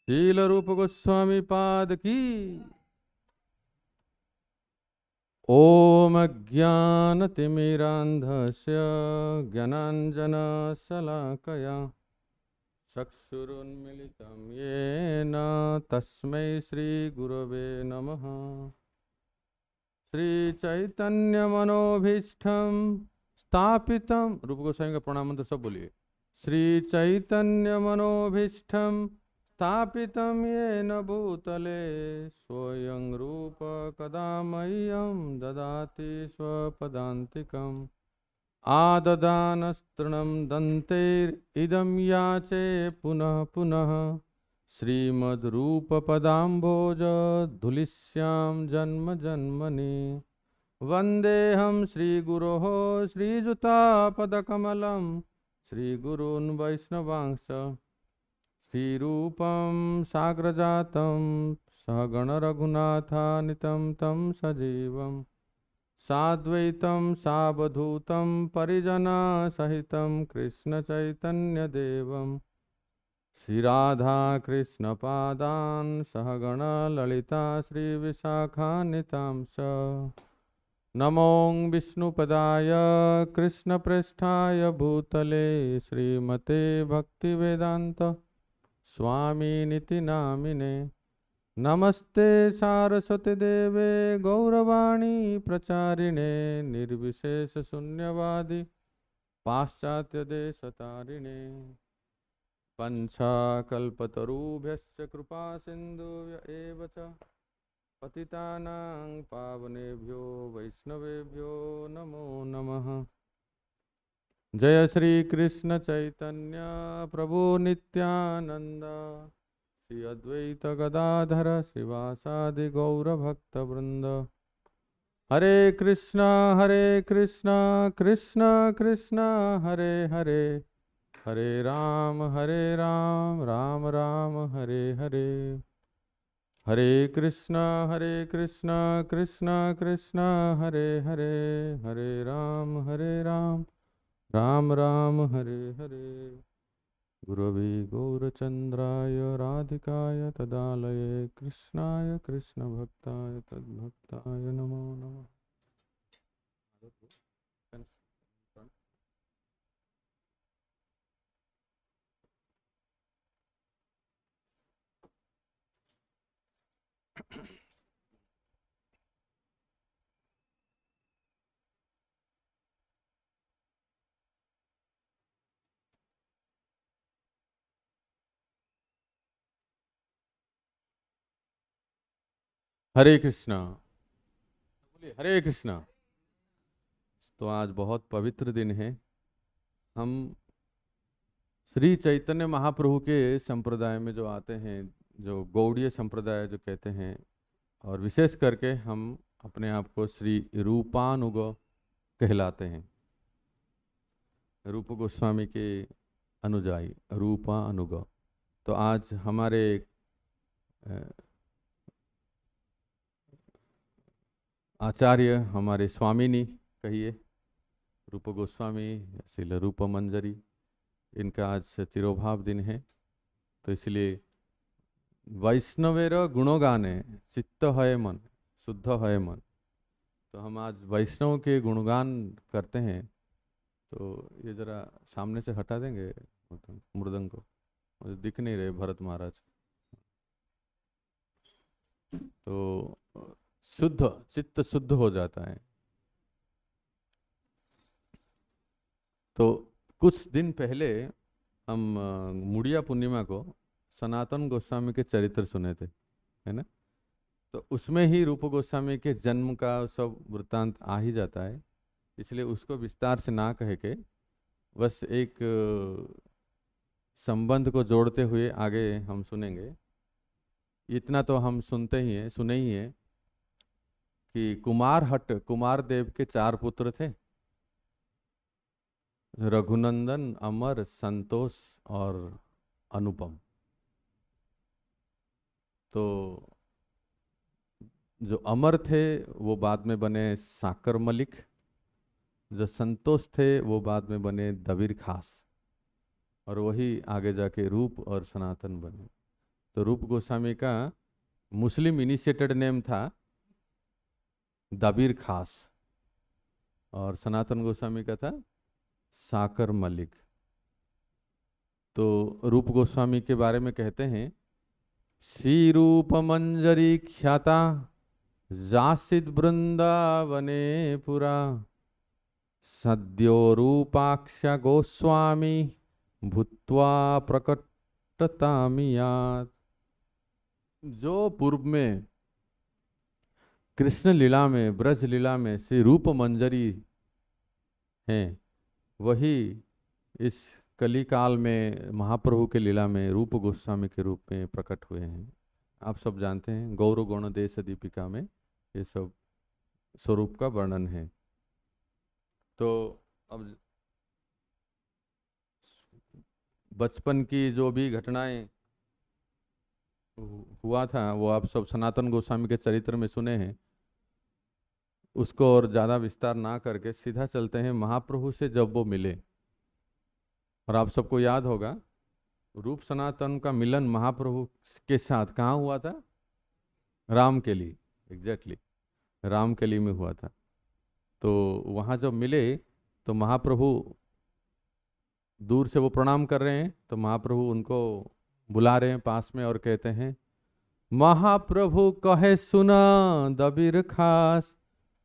शील रूप गोस्वामी पाद की। ओम ज्ञानतिमिरान्धस्य ज्ञानाञ्जनशलाकया चक्षुरुन्मिलितं येन तस्मै श्रीगुरवे नमः। श्रीचैतन्यमनोभीष्टं स्थापितं, रूप गोस्वामी का प्रणाम मंत्र सब बोलिए। श्रीचैतन्यमनोभीष्टं स्थापितं येन भूतले स्वयं रूप कदा मह्यं ददाति स्वपदान्तिकम्। आददानस्तृणं दन्तैरिदं याचे पुनः पुनः श्रीमद्रूपपदाम्भोज धुलिस्यां जन्म जन्मनि। वन्देऽहं श्रीगुरोः श्रीयुतापदकमलं श्रीगुरून् वैष्णवांश्च श्रीरूपं साग्रजातं सहगणरघुनाथानितं तं सजीवं साद्वैतं सावधूतं परिजनसहितं कृष्णचैतन्यदेवं श्रीराधाकृष्णपादान् सहगणललिता श्रीविशाखान्वितांश्च। नमो विष्णुपदाय कृष्णप्रेष्ठाय भूतले श्रीमते भक्तिवेदान्त स्वामिनिति नामिने। नमस्ते सारस्वती देवे गौरवाणी प्रचारिणे निर्विशेषशून्यवादी पाश्चात्यदेशतारिणे। पंचाकल्पतरुभ्यश्च कृपा सिन्धुभ्य एव च पतितानां पावनेभ्यो वैष्णवेभ्यो नमो नमः। जय श्री कृष्ण चैतन्य प्रभु नित्यानंद श्री अद्वैत गदाधर श्रीवासादि गौर भक्त वृंद। हरे कृष्णा कृष्ण कृष्ण हरे हरे, हरे राम राम राम हरे हरे। हरे कृष्णा कृष्ण कृष्ण हरे हरे, हरे राम राम राम हरे हरे। गुरवे गौरचंद्राय राधिकाय तदालये कृष्णाय कृष्ण भक्ताय तद्भक्ताय नमो नमः। हरे कृष्णा, बोलिए हरे कृष्णा। तो आज बहुत पवित्र दिन है। हम श्री चैतन्य महाप्रभु के संप्रदाय में जो आते हैं, जो गौड़ीय संप्रदाय जो कहते हैं, और विशेष करके हम अपने आप को श्री रूपानुग कहलाते हैं। रूप गोस्वामी के अनुजाई रूपानुग। तो आज हमारे आचार्य, हमारे स्वामिनी कहिए, रूप गोस्वामी श्रील रूप मंजरी, इनका आज तिरोभाव दिन है। तो इसलिए वैष्णवेर गुणगाने चित्त है मन, शुद्ध है मन। तो हम आज वैष्णव के गुणगान करते हैं। तो ये जरा सामने से हटा देंगे मृदंग को, मुझे दिख नहीं रहे भरत महाराज। तो शुद्ध चित्त शुद्ध हो जाता है। तो कुछ दिन पहले हम मुड़िया पूर्णिमा को सनातन गोस्वामी के चरित्र सुने थे, है ना। तो उसमें ही रूप गोस्वामी के जन्म का सब वृत्तांत आ ही जाता है। इसलिए उसको विस्तार से ना कह के बस एक संबंध को जोड़ते हुए आगे हम सुनेंगे। इतना तो हम सुने ही हैं कि कुमार देव के 4 पुत्र थे, रघुनंदन, अमर, संतोष और अनुपम। तो जो अमर थे वो बाद में बने साकर मलिक, जो संतोष थे वो बाद में बने दबीर खास, और वही आगे जाके रूप और सनातन बने। तो रूप गोस्वामी का मुस्लिम इनिशिएटेड नेम था दबीर खास, और सनातन गोस्वामी का था साकर मलिक। तो रूप गोस्वामी के बारे में कहते हैं, श्री रूप मंजरी ख्याता जासिद वृंदावने पुरा, सद्यो रूपाक्ष गोस्वामी भूत्वा प्रकटतामियात। जो पूर्व में कृष्ण लीला में, ब्रज लीला में श्री रूप मंजरी हैं, वही इस कली काल में महाप्रभु के लीला में रूप गोस्वामी के रूप में प्रकट हुए हैं। आप सब जानते हैं, गौर गौण देश दीपिका में ये सब स्वरूप का वर्णन है। तो अब बचपन की जो भी घटनाएं हुआ था वो आप सब सनातन गोस्वामी के चरित्र में सुने हैं, उसको और ज़्यादा विस्तार ना करके सीधा चलते हैं महाप्रभु से जब वो मिले। और आप सबको याद होगा, रूप सनातन का मिलन महाप्रभु के साथ कहाँ हुआ था? रामकेली, एग्जैक्टली रामकेली में हुआ था। तो वहाँ जब मिले तो महाप्रभु दूर से वो प्रणाम कर रहे हैं, तो महाप्रभु उनको बुला रहे हैं पास में और कहते हैं, महाप्रभु कहे सुना दबीर खास,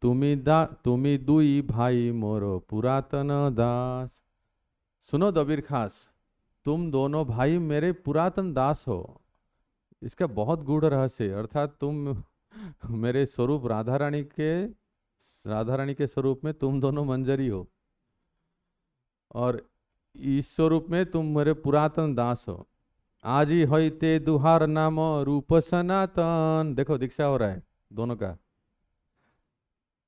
तुमी दुई भाई मोरो पुरातन दास। सुनो दबीर खास, तुम दोनों भाई मेरे पुरातन दास हो। इसका बहुत गूढ़ रहस्य, अर्थात तुम मेरे स्वरूप राधा रानी के स्वरूप में तुम दोनों मंजरी हो, और इस स्वरूप में तुम मेरे पुरातन दास हो। आज ही होते दुहार नाम रूप सनातन। देखो दीक्षा हो रहा है दोनों का।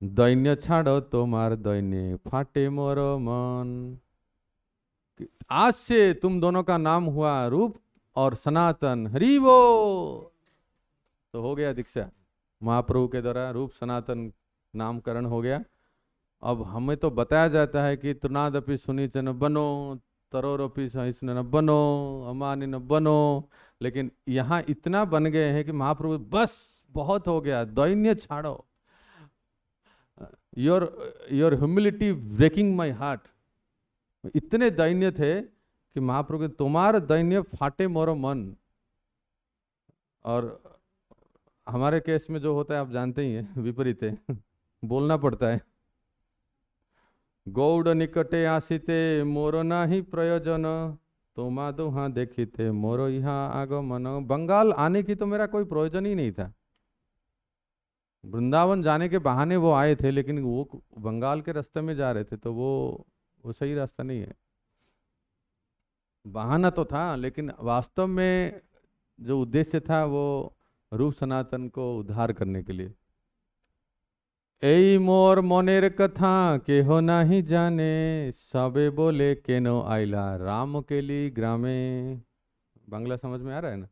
दैन्य छाड़ो तुम्हार दैन्य फाटे मोर मन। आज से तुम दोनों का नाम हुआ रूप और सनातन। हरि वो तो हो गया दीक्षा, महाप्रभु के द्वारा रूप सनातन नामकरण हो गया। अब हमें तो बताया जाता है कि तृणादपि सुनीच न बनो, तरोरपि सहिष्णु न बनो, अमानी न बनो, लेकिन यहाँ इतना बन गए हैं कि महाप्रभु बस बहुत हो गया, दैन्य छाड़ो। Your humility breaking my heart. इतने दैन्य थे कि महाप्रभु तुम्हार दैन्य फाटे मोरो मन। और हमारे केस में जो होता है आप जानते ही हैं, विपरीत है, बोलना पड़ता है। गौड़ निकटे आसिते मोरो नाही प्रयोजन, तोमा दुहा देखिते मोरो यहाँ आगमन। बंगाल आने की तो मेरा कोई प्रयोजन ही नहीं था। वृंदावन जाने के बहाने वो आए थे, लेकिन वो बंगाल के रास्ते में जा रहे थे, तो वो सही रास्ता नहीं है। बहाना तो था, लेकिन वास्तव में जो उद्देश्य था वो रूप सनातन को उद्धार करने के लिए। এই মোর মনের কথা কেহ নাহি জানে, सबे बोले केनो आइला राम केली ग्रामे। बांग्ला समझ में आ रहा है ना?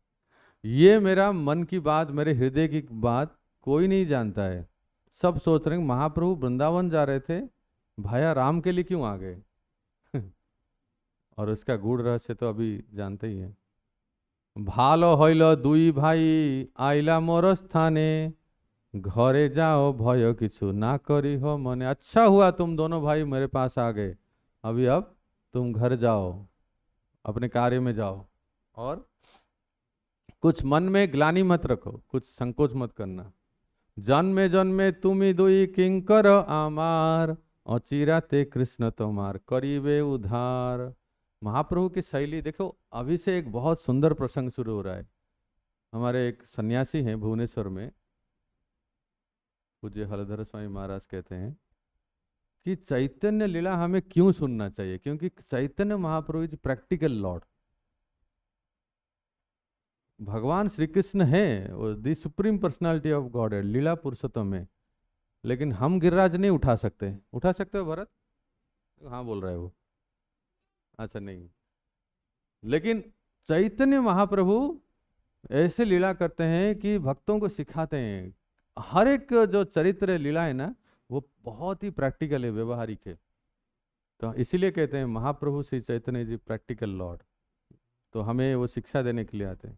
ये मेरा मन की बात, मेरे हृदय की बात कोई नहीं जानता है। सब सोच रहे हैं महाप्रभु वृंदावन जा रहे थे, भाया राम के लिए क्यों आ गए? और उसका गूढ़ रहस्य तो अभी जानते ही हैं। भालो हইল दुई भाई आइला मोर स्थाने, घरे जाओ भय किछु ना करी हो मने। अच्छा हुआ तुम दोनों भाई मेरे पास आ गए, अब तुम घर जाओ, अपने कार्य में जाओ, और कुछ मन में ग्लानि मत रखो, कुछ संकोच मत करना। जन्मे जन्मे तुमी दुई किंकर आमार, अचिराते कृष्ण तुम्हार करीबे उधार। महाप्रभु की शैली देखो। अभी से एक बहुत सुंदर प्रसंग शुरू हो रहा है। हमारे एक सन्यासी हैं भुवनेश्वर में, पूज्य हलधर स्वामी महाराज कहते हैं कि चैतन्य लीला हमें क्यों सुनना चाहिए, क्योंकि Chaitanya Mahaprabhu is practical Lord. भगवान श्री कृष्ण है the supreme personality of God है, लीला पुरुषोत्तम है, लेकिन हम गिरिराज नहीं उठा सकते। उठा सकते हो भरत? हाँ बोल रहा है वो। अच्छा नहीं, लेकिन चैतन्य महाप्रभु ऐसे लीला करते हैं कि भक्तों को सिखाते हैं। हर एक जो चरित्र लीला है ना, वो बहुत ही प्रैक्टिकल है, व्यवहारिक है। तो इसीलिए कहते हैं महाप्रभु श्री चैतन्य जी प्रैक्टिकल लॉर्ड। तो हमें वो शिक्षा देने के लिए आते हैं।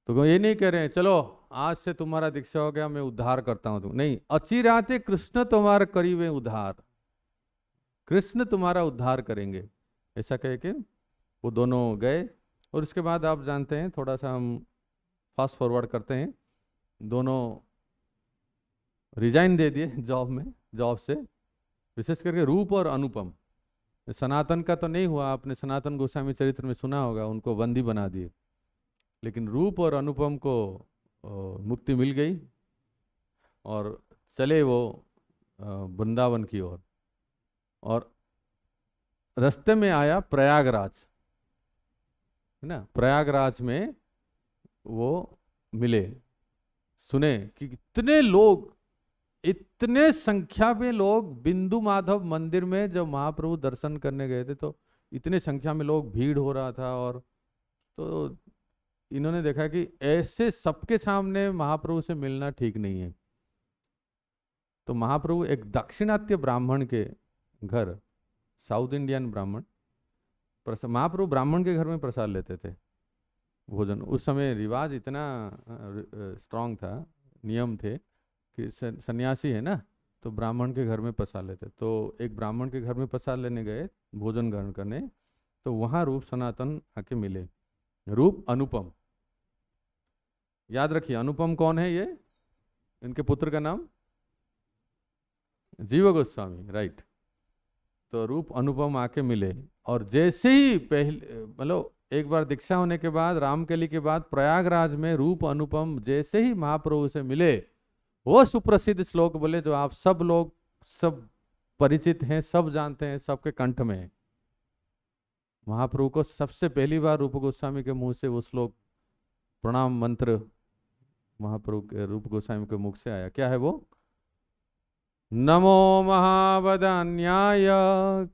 तो ये नहीं कह रहे हैं चलो आज से तुम्हारा दीक्षा हो गया मैं उद्धार करता हूं तुम, नहीं, अचिराते कृष्ण तुम्हारा करीबे उद्धार, कृष्ण तुम्हारा उद्धार करेंगे, ऐसा कह के वो दोनों गए। और उसके बाद आप जानते हैं, थोड़ा सा हम फास्ट फॉरवर्ड करते हैं, दोनों रिजाइन दे दिए जॉब से, विशेष करके रूप और अनुपम। सनातन का तो नहीं हुआ, आपने सनातन गोस्वामी चरित्र में सुना होगा, उनको बंदी बना दिए, लेकिन रूप और अनुपम को मुक्ति मिल गई और चले वो वृंदावन की ओर। और रास्ते में आया प्रयागराज, है ना, प्रयागराज में वो मिले, सुने कि इतने संख्या में लोग बिंदु माधव मंदिर में जब महाप्रभु दर्शन करने गए थे तो इतने संख्या में लोग, भीड़ हो रहा था। और तो इन्होंने देखा कि ऐसे सबके सामने महाप्रभु से मिलना ठीक नहीं है। तो महाप्रभु एक दाक्षिणात्य ब्राह्मण के घर, साउथ इंडियन ब्राह्मण, महाप्रभु ब्राह्मण के घर में प्रसाद लेते थे भोजन। उस समय रिवाज इतना स्ट्रांग था, नियम थे कि सन्यासी है ना, तो ब्राह्मण के घर में प्रसाद लेते। तो एक ब्राह्मण के घर में प्रसाद लेने गए भोजन ग्रहण करने, तो वहाँ रूप सनातन आके मिले, रूप अनुपम। याद रखिए अनुपम कौन है, ये इनके पुत्र का नाम जीव गोस्वामी, राइट। तो रूप अनुपम आके मिले, और जैसे ही पहले मतलब एक बार दीक्षा होने के बाद, रामकली के बाद प्रयागराज में रूप अनुपम जैसे ही महाप्रभु से मिले, वो सुप्रसिद्ध श्लोक बोले जो आप सब लोग सब परिचित हैं, सब जानते हैं, सबके कंठ में है। महाप्रभु को सबसे पहली बार रूप गोस्वामी के मुंह से वो श्लोक, प्रणाम मंत्र महाप्रभु के रूप गोस्वामी के मुख से आया। क्या है वो? नमो महावदान्याय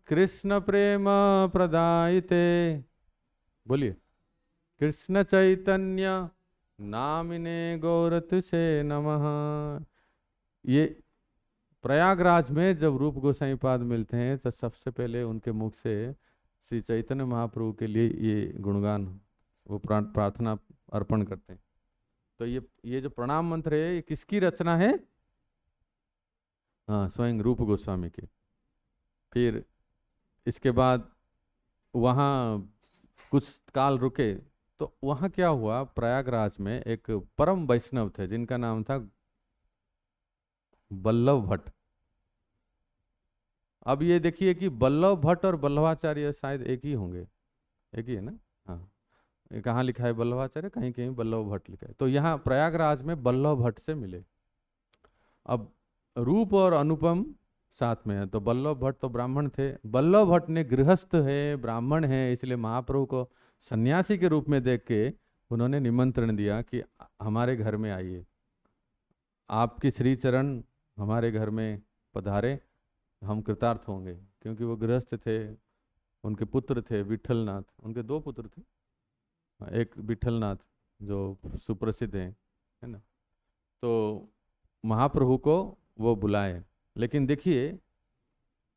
कृष्ण प्रेम प्रदायिते, बोलिए, कृष्ण चैतन्य नामिने गौरत से नमः। ये प्रयागराज में जब रूप गोसाई पाद मिलते हैं तो सबसे पहले उनके मुख से श्री चैतन्य महाप्रभु के लिए ये गुणगान, वो प्रार्थना अर्पण करते हैं। तो ये जो प्रणाम मंत्र है ये किसकी रचना है? हाँ, स्वयं रूप गोस्वामी की। फिर इसके बाद वहाँ कुछ काल रुके, तो वहाँ क्या हुआ, प्रयागराज में एक परम वैष्णव थे जिनका नाम था बल्लभ भट्ट। अब ये देखिए कि बल्लभ भट्ट और बल्लभाचार्य शायद एक ही होंगे, एक ही है ना? हाँ, ये कहाँ लिखा है बल्लभाचार्य, कहीं कहीं बल्लभ भट्ट लिखा है। तो यहाँ प्रयागराज में बल्लभ भट्ट से मिले। अब रूप और अनुपम साथ में है, तो बल्लभ भट्ट तो ब्राह्मण थे, बल्लभ भट्ट ने गृहस्थ है, ब्राह्मण है, इसलिए महाप्रभु को सन्यासी के रूप में देख के उन्होंने निमंत्रण दिया कि हमारे घर में आइए, आपकी श्री चरण हमारे घर में पधारे, हम कृतार्थ होंगे। क्योंकि वो गृहस्थ थे, उनके पुत्र थे विठलनाथ, उनके दो पुत्र थे, एक विठलनाथ जो सुप्रसिद्ध हैं, है ना। तो महाप्रभु को वो बुलाए। लेकिन देखिए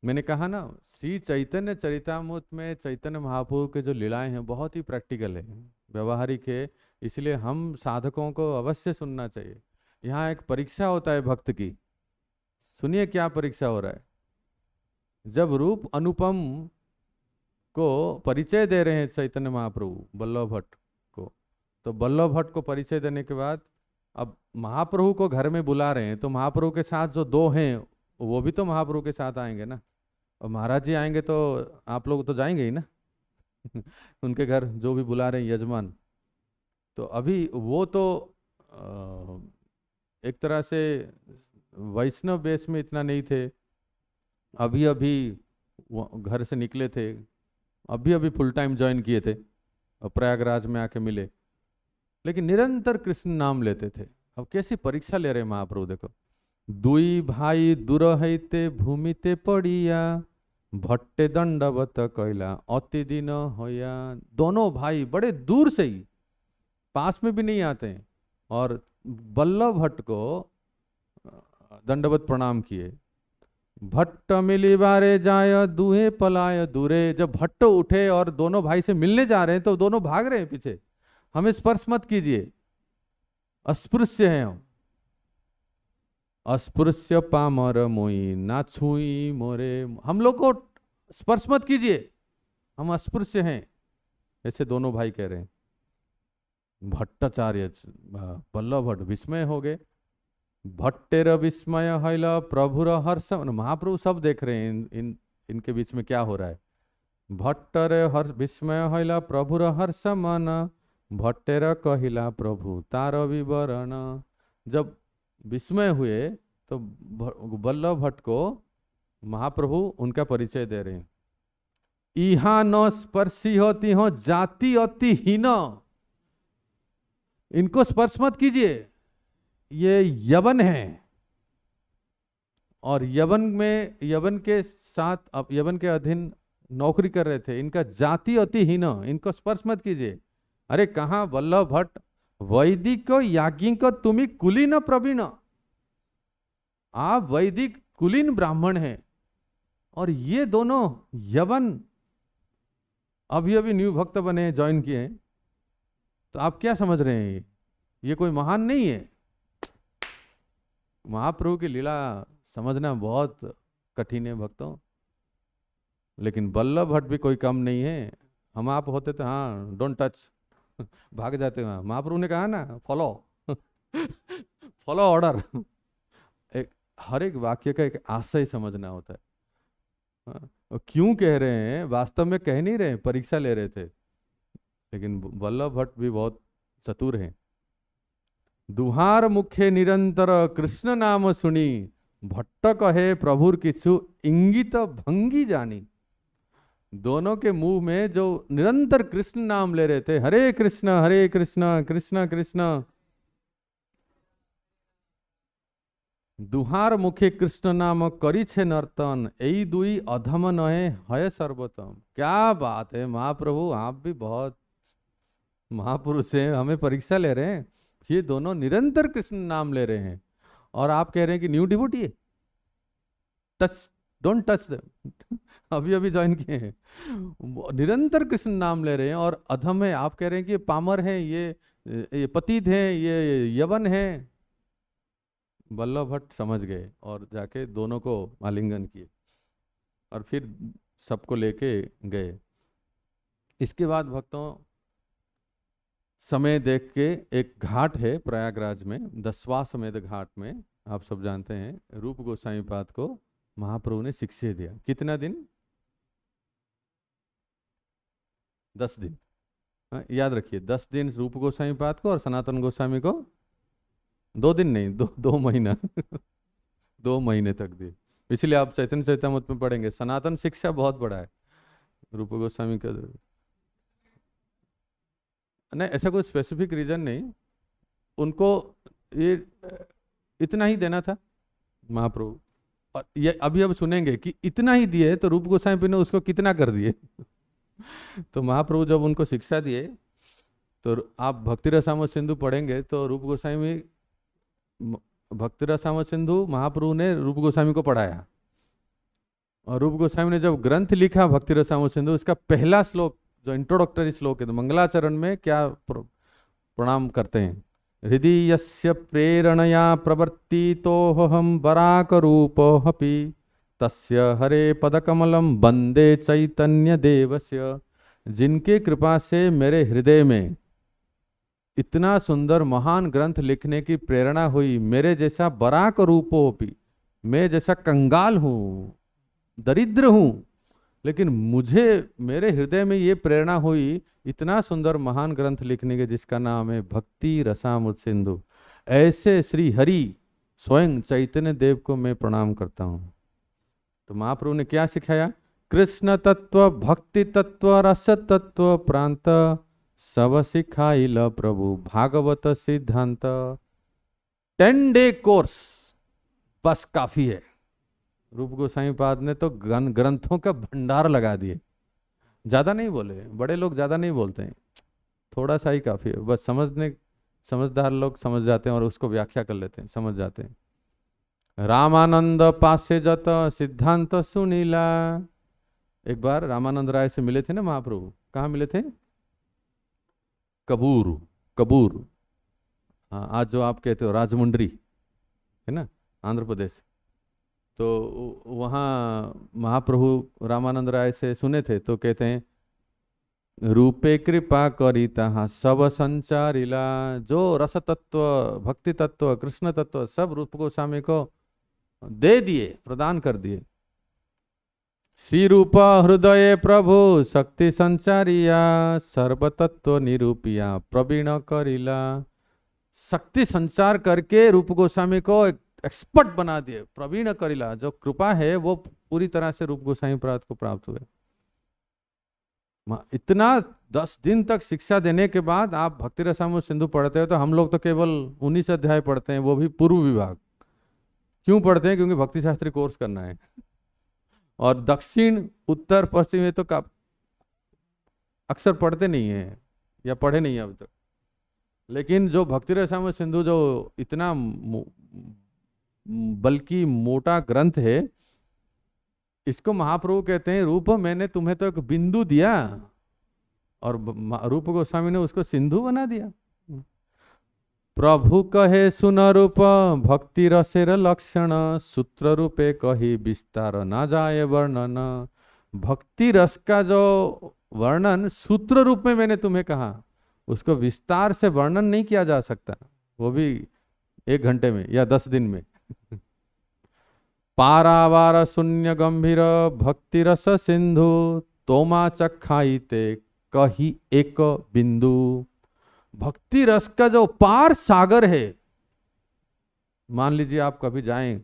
मैंने कहा ना, श्री चैतन्य चरितामृत में चैतन्य महाप्रभु के जो लीलाएं हैं बहुत ही प्रैक्टिकल है, व्यवहारिक है, इसलिए हम साधकों को अवश्य सुनना चाहिए। यहाँ एक परीक्षा होता है भक्त की, सुनिए क्या परीक्षा हो रहा है। जब रूप अनुपम को परिचय दे रहे हैं चैतन्य महाप्रभु बल्लभ भट्ट को, तो बल्लभ भट्ट को परिचय देने के बाद अब महाप्रभु को घर में बुला रहे हैं, तो महाप्रभु के साथ जो दो हैं वो भी तो महाप्रभु के साथ आएंगे ना, और महाराज जी आएंगे तो आप लोग तो जाएंगे ही ना उनके घर, जो भी बुला रहे हैं यजमान। तो अभी वो तो एक तरह से वैष्णव वेश में इतना नहीं थे, अभी अभी घर से निकले थे, अभी अभी फुल टाइम ज्वाइन किए थे और प्रयागराज में आके मिले, लेकिन निरंतर कृष्ण नाम लेते थे। अब कैसी परीक्षा ले रहे महाप्रभु, देखो, दुई भाई दुरहिते भूमिते पड़िया भट्टे दंडवत कैला अति दिन होया। दोनों भाई बड़े दूर से ही, पास में भी नहीं आते हैं, और बल्लभ भट्ट को दंडवत प्रणाम किए। भट्ट मिली बारे जाय दुहे पलाय दूरे। जब भट्ट उठे और दोनों भाई से मिलने जा रहे हैं तो दोनों भाग रहे हैं पीछे, हमें स्पर्श मत कीजिए, अस्पृश्य हैं हम। अस्पृश्य पामर मोई ना छुई मोरे, हम लोग को स्पर्श मत कीजिए, हम अस्पृश्य हैं, ऐसे दोनों भाई कह रहे हैं। भट्टाचार्य वल्लभ भट्ट विस्मय हो गए। भट्टेर विस्मय हैल प्रभुर हर्ष, महाप्रभु सब देख रहे हैं इनके बीच में क्या हो रहा है। भट्टर हर्ष विस्मय हैल प्रभुर हर्ष मन, भट्टेर कहिला प्रभु तार विवरण। जब विस्मय हुए तो वल्लभ भट्ट को महाप्रभु उनका परिचय दे रहे हैं। इहा न स्पर्शी होती हो जाति अति हीन, इनको स्पर्श मत कीजिए, ये यवन है, और यवन के साथ, अब यवन के अधीन नौकरी कर रहे थे, इनका जाति अति हीन, इनको स्पर्श मत कीजिए। अरे कहाँ वल्लभ भट्ट, वैदिक याज्ञिक तुम्ही कुलीन प्रवीण, आप वैदिक कुलीन ब्राह्मण हैं, और ये दोनों यवन अभी अभी न्यू भक्त बने, ज्वाइन किए हैं, तो आप क्या समझ रहे हैं ये कोई महान नहीं है? महाप्रभु की लीला समझना बहुत कठिन है भक्तों, लेकिन वल्लभ भट्ट भी कोई कम नहीं है। हम आप होते तो हाँ डोंट टच भाग जाते हैं। महाप्रभु ने कहा ना फॉलो फॉलो ऑर्डर। हर एक वाक्य का एक आशय समझना होता है। हाँ, क्यों कह रहे हैं, वास्तव में कह नहीं रहे, परीक्षा ले रहे थे। लेकिन वल्लभ भट्ट भी बहुत चतुर हैं। दुहार मुखे निरंतर कृष्ण नाम सुनी, भट्ट कहे प्रभुर किछु इंगित भंगी जानी। दोनों के मुंह में जो निरंतर कृष्ण नाम ले रहे थे, हरे कृष्ण कृष्ण कृष्ण, दुहार मुखे कृष्ण नाम करी छे नर्तन, यही दुई अधम नहे है सर्वोत्तम। क्या बात है महाप्रभु, आप भी बहुत महापुरुष हैं, हमें परीक्षा ले रहे हैं। ये दोनों निरंतर कृष्ण नाम ले रहे हैं और आप कह रहे हैं कि न्यू डिवोटी है, टच डोंट टच देम, अभी अभी ज्वाइन किए हैं, निरंतर कृष्ण नाम ले रहे हैं, और अधम है आप कह रहे हैं कि ये पामर है, ये पतित है, ये यवन है। वल्लभ भट्ट समझ गए और जाके दोनों को आलिंगन किए और फिर सबको लेके गए। इसके बाद भक्तों समय देख के एक घाट है प्रयागराज में, 10वां समेत घाट में, आप सब जानते हैं, रूप गोस्वामी पाद को महाप्रभु ने शिक्षा दिया। कितना दिन? 10 दिन। हाँ, याद रखिए 10 दिन रूप गोस्वामी पाद को, और सनातन गोस्वामी को 2 दिन नहीं, 2 महीना 2 महीने तक दिए। इसलिए आप चैतन्य चैतामृत में पढ़ेंगे सनातन शिक्षा बहुत बड़ा है, रूप गोस्वामी का नहीं, ऐसा कोई स्पेसिफिक रीजन नहीं, उनको ये इतना ही देना था महाप्रभु। और ये अभी अब सुनेंगे कि इतना ही दिए तो रूप गोस्वामी ने उसको कितना कर दिए तो महाप्रभु जब उनको शिक्षा दिए, तो आप भक्ति रसामृत सिंधु पढ़ेंगे तो रूप गोस्वामी, भक्ति रसामृत सिंधु महाप्रभु ने रूप गोस्वामी को पढ़ाया, और रूप गोस्वामी ने जब ग्रंथ लिखा भक्ति रसामृत सिंधु, इसका पहला श्लोक जो इंट्रोडक्टरी श्लोक है, तो मंगलाचरण में क्या प्रणाम करते हैं, हृदय यस्य प्रेरणया प्रवर्तितोऽहं बराक रूपोऽपि तस्य हरे पदकमलम वंदे चैतन्य देवस्य। जिनके कृपा से मेरे हृदय में इतना सुंदर महान ग्रंथ लिखने की प्रेरणा हुई, मेरे जैसा बराक रूपोऽपि, मैं जैसा कंगाल हूँ, दरिद्र हूँ, लेकिन मुझे मेरे हृदय में ये प्रेरणा हुई इतना सुंदर महान ग्रंथ लिखने के, जिसका नाम है भक्ति रसामृत सिंधु। ऐसे श्री हरि स्वयं चैतन्य देव को मैं प्रणाम करता हूँ। तो महाप्रभु ने क्या सिखाया? कृष्ण तत्व, भक्ति तत्व, रस तत्व प्रांत, सब सिखाइल प्रभु भागवत सिद्धांत। 10 डे कोर्स बस काफी है। रूप गोस्वामी पाद ने तो ग्रंथों का भंडार लगा दिए, ज्यादा नहीं बोले, बड़े लोग ज्यादा नहीं बोलते हैं, थोड़ा सा ही काफी है, बस समझदार लोग समझ जाते हैं और उसको व्याख्या कर लेते हैं, समझ जाते हैं। रामानंद पासे जत सिद्धांत सुनीला। एक बार रामानंद राय से मिले थे ना महाप्रभु, कहाँ मिले थे? कबूर। हाँ, आज जो आप कहते हो राजमुंड्री है ना, आंध्र प्रदेश, तो वहाँ महाप्रभु रामानंद राय से सुने थे, तो कहते हैं रूपे कृपा करी तहाँ सब संचारिला। जो रस तत्व, भक्ति तत्व, कृष्ण तत्व सब रूप गोस्वामी को दे दिए, प्रदान कर दिए। श्री रूप हृदय प्रभु शक्ति संचारिया, सर्वतत्व निरूपिया प्रवीण करिला। शक्ति संचार करके रूप गोस्वामी को एक्सपर्ट बना दिए, प्रवीण करिला। जो कृपा है वो पूरी तरह से रूप गोस्वामी प्राप्त को प्राप्त हुए। इतना 10 दिन तक शिक्षा देने के बाद आप भक्ति रसामृत सिंधु पढ़ते हो, तो हम लोग तो केवल 19 अध्याय पढ़ते हैं, वो भी पूर्व विभाग। क्यों पढ़ते हैं? क्योंकि भक्ति शास्त्री कोर्स करना है। और दक्षिण उत्तर पश्चिम में तो अक्सर पढ़ते नहीं है या पढ़े नहीं है अब तक। लेकिन जो भक्ति रसामृत सिंधु जो इतना बल्कि मोटा ग्रंथ है, इसको महाप्रभु कहते हैं रूप मैंने तुम्हें तो एक बिंदु दिया और रूप गोस्वामी ने उसको सिंधु बना दिया। प्रभु कहे सुन रूप भक्ति रसेर लक्षण, सूत्र रूपे कही विस्तार ना जाए वर्णन। भक्ति रस का जो वर्णन सूत्र रूप में मैंने तुम्हें कहा, उसको विस्तार से वर्णन नहीं किया जा सकता, वो भी 1 घंटे में या 10 दिन में। पारावार शून्य गंभीर भक्ति रस सिंधु, तोमा चखाईते कही एक बिंदु। भक्ति रस का जो पार सागर है, मान लीजिए आप कभी जाएं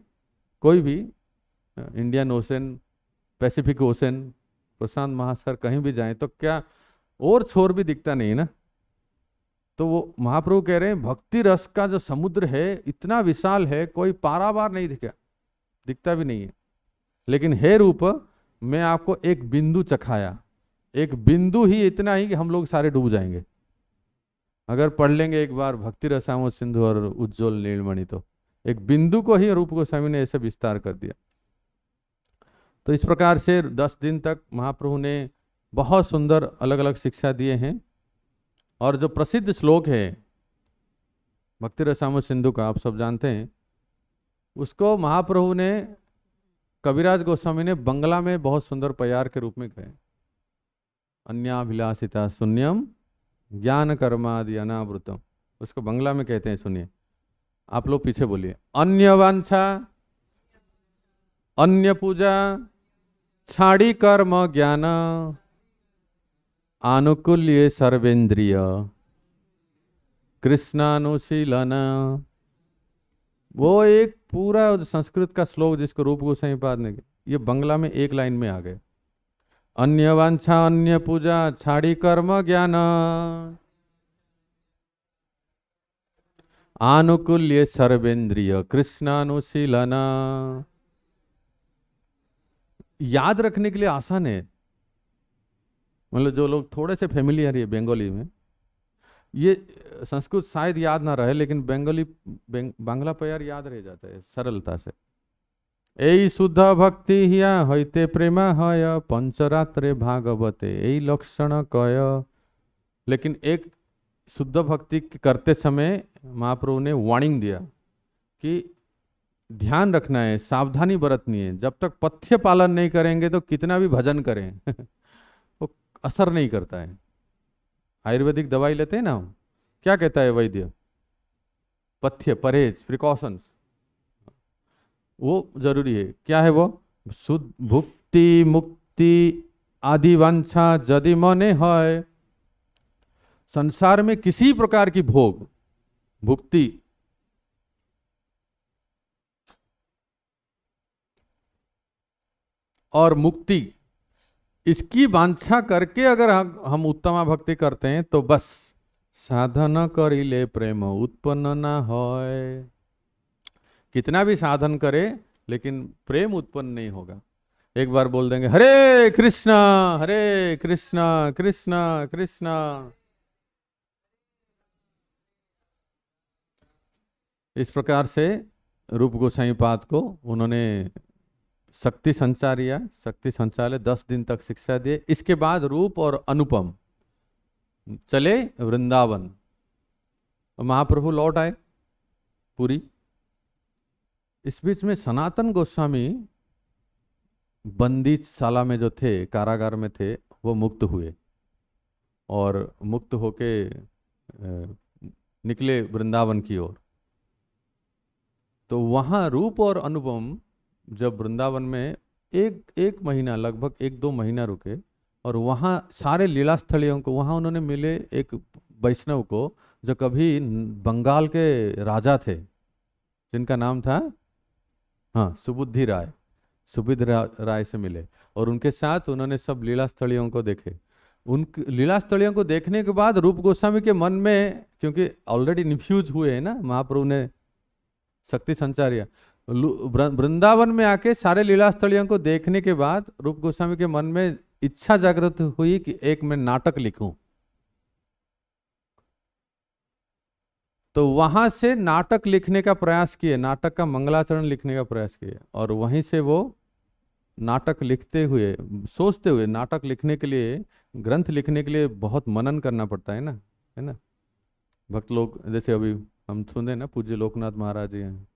कोई भी इंडियन ओशन, पैसिफिक ओशन, प्रशांत महासागर कहीं भी जाएं, तो क्या और छोर भी दिखता नहीं है ना। तो वो महाप्रभु कह रहे हैं भक्ति रस का जो समुद्र है इतना विशाल है, कोई पारावार नहीं दिखता भी नहीं है। लेकिन हे रूप, मैं आपको एक बिंदु चखाया। एक बिंदु ही इतना ही कि हम लोग सारे डूब जाएंगे अगर पढ़ लेंगे एक बार भक्ति रसामृत सिंधु और उज्ज्वल नीलमणि। तो एक बिंदु को ही रूप गोस्वामी ने ऐसे विस्तार कर दिया। तो इस प्रकार से 10 दिन तक महाप्रभु ने बहुत सुंदर अलग अलग शिक्षा दिए हैं। और जो प्रसिद्ध श्लोक है भक्ति रसामृत सिंधु का, आप सब जानते हैं, उसको महाप्रभु ने, कविराज गोस्वामी ने बंगला में बहुत सुंदर प्यार के रूप में कहे, अन्याभिलाषिता शून्यम ज्ञान कर्मादि अनावृतम। उसको बंगला में कहते हैं, सुनिए आप लोग पीछे बोलिए। अन्य वांछा अन्य पूजा छाड़ी कर्म ज्ञान, आनुकूल्य सर्वेंद्रिय कृष्णानुशीलन। वो एक पूरा संस्कृत का श्लोक जिसको रूप गोस्वामी पाद ने, ये बंगला में एक लाइन में आ गए। अन्य वांछा अन्य पूजा छाड़ी कर्म ज्ञान, आनुकूल्य सर्वेंद्रिय कृष्णानुशीलन। याद रखने के लिए आसान है, मतलब जो लोग थोड़े से फेमिलियर है बंगाली में, ये संस्कृत शायद याद ना रहे, लेकिन बंगाली बांग्ला प्यार याद रह जाता है सरलता से। এই শুদ্ধ ভক্তি হিয়া হইতে প্রেমা হয়, पंचरात्रे भागवते এই लक्षण कय। लेकिन एक शुद्ध भक्ति करते समय महाप्रभु ने वार्निंग दिया कि ध्यान रखना है, सावधानी बरतनी है। जब तक पथ्य पालन नहीं करेंगे तो कितना भी भजन करें वो असर नहीं करता है। आयुर्वेदिक दवाई लेते हैं ना हम, क्या कहता है वैद्य? पथ्य, परहेज, प्रिकॉशंस, वो जरूरी है। क्या है वो? शुद्ध भुक्ति मुक्ति आदि वांछा यदि मने है, संसार में किसी प्रकार की भोग, भुक्ति, और मुक्ति, इसकी वांछा करके अगर हम उत्तमा भक्ति करते हैं तो बस साधन करिले प्रेम उत्पन्न ना होय। कितना भी साधन करे लेकिन प्रेम उत्पन्न नहीं होगा। एक बार बोल देंगे हरे कृष्णा कृष्णा कृष्णा। इस प्रकार से रूप गोसाई पाद को उन्होंने शक्ति संचारिया, शक्ति संचालय 10 दिन तक शिक्षा दिए। इसके बाद रूप और अनुपम चले वृंदावन। महाप्रभु लौट आए पुरी। इस बीच में सनातन गोस्वामी बंदीशाला में जो थे, कारागार में थे, वो मुक्त हुए और मुक्त होके निकले वृंदावन की ओर। तो वहाँ रूप और अनुपम जब वृंदावन में एक महीना, लगभग 1-2 महीना रुके, और वहाँ सारे लीला स्थलियों को, वहाँ उन्होंने मिले एक वैष्णव को जो कभी बंगाल के राजा थे, जिनका नाम था, हाँ, सुबुद्धि राय। सुबुद्धि राय से मिले और उनके साथ उन्होंने सब लीला स्थलियों को देखे। उन लीला स्थलियों को देखने के बाद रूप गोस्वामी के मन में, क्योंकि ऑलरेडी इन्फ्यूज हुए हैं ना, महाप्रभु ने शक्ति संचारिया, वृंदावन में आके सारे लीला स्थलियों को देखने के बाद रूप गोस्वामी के मन में इच्छा जागृत हुई कि एक मैं नाटक लिखूं। तो वहां से नाटक लिखने का प्रयास किए, नाटक का मंगलाचरण लिखने का प्रयास किए, और वहीं से वो नाटक लिखते हुए, सोचते हुए, नाटक लिखने के लिए, ग्रंथ लिखने के लिए बहुत मनन करना पड़ता है ना। भक्त लोग जैसे अभी हम सुने ना, पूज्य लोकनाथ महाराज जी हैं,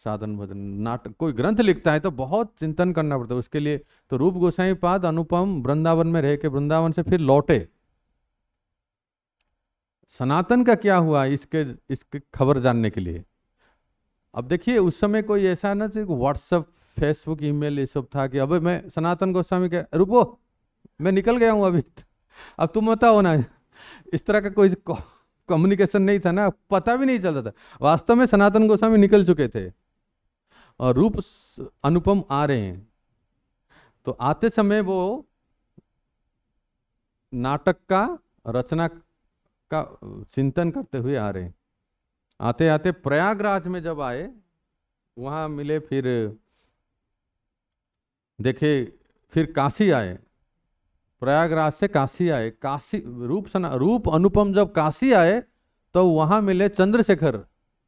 साधन भजन नाटक, कोई ग्रंथ लिखता है तो बहुत चिंतन करना पड़ता है उसके लिए। तो रूप गोसाई पाद अनुपम वृंदावन में रह के, वृंदावन से फिर लौटे। सनातन का क्या हुआ इसके खबर जानने के लिए। अब देखिए, उस समय कोई ऐसा ना कि व्हाट्सएप, फेसबुक, ईमेल ये सब था कि अबे मैं सनातन गोस्वामी के, रुको मैं निकल गया हूं अभी, अब तुम बताओ ना। इस तरह का कोई कम्युनिकेशन नहीं था ना, पता भी नहीं चलता था। वास्तव में सनातन गोस्वामी निकल चुके थे और रूप अनुपम आ रहे हैं। तो आते समय वो नाटक का रचना का चिंतन करते हुए आ रहे हैं। आते आते प्रयागराज में जब आए, वहां मिले, फिर देखे, फिर काशी आए, प्रयागराज से काशी आए। काशी रूप अनुपम जब काशी आए तो वहां मिले चंद्रशेखर,